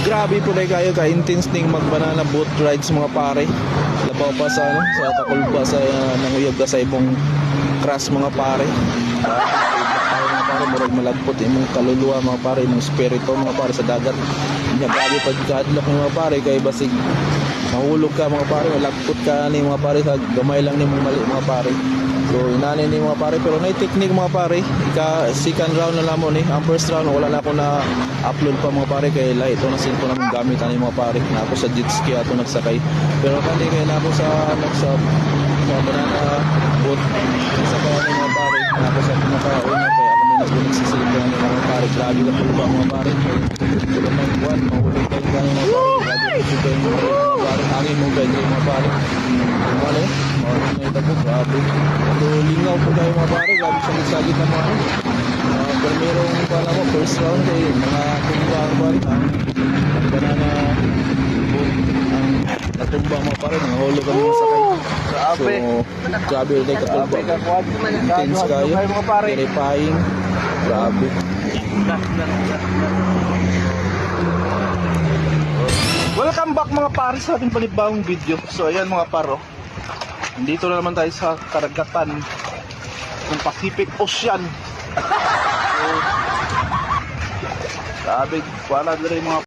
Grabe po na kayo ka-intense ning mag-banana boat rides mga pare. Labaw pa sa ano, sa Takulba sa nanguyab ka sa ibong crash mga pare. Mga pare murag malagpot imong kaluluwa mga pare, imong spirito mga pare sa dagat. Nya grabe pag kahadlok mga pare kay basig mahulog ka mga pare, malagpot ka ni mga pare sa gamay lang ni mali mga pare. So inani ni mga pare pero nay technique mga pare. Ika second round na lamon eh. Ang first round wala na ako na upload pa mga pare kay lahi ito na cellphone namin gamit ani mga pare. Na ako sa jet ski ato nagsakay. Pero kani kay na ako sa banana boat sa kawan mga pare. Na ako sa pinakauna kay ako may nagulit sa cellphone ni mga pare. Grabe ka tulba mga pare. Wala man buwan mahulog kayo mga pare. Grabe mga pare. Hangin mo kayo mga pare. Wala eh. May tabo, grabe. So, lingaw po tayo mga pare. Grabe siya nagsagit ng mga pero merong pala mo, first round eh. Mga tumba ang pare. Ang banana boat. Ang natumba mga pare. Nangahulog ang mga sakay. Grabe. So, grabe ulit ay katulba. Intense kayo. Terrifying. Grabe. Welcome back mga pare sa ating panibagong video. So ayan mga paro, nandito na naman tayo sa karagatan ng Pacific Ocean. So, grabe, wala na rin mga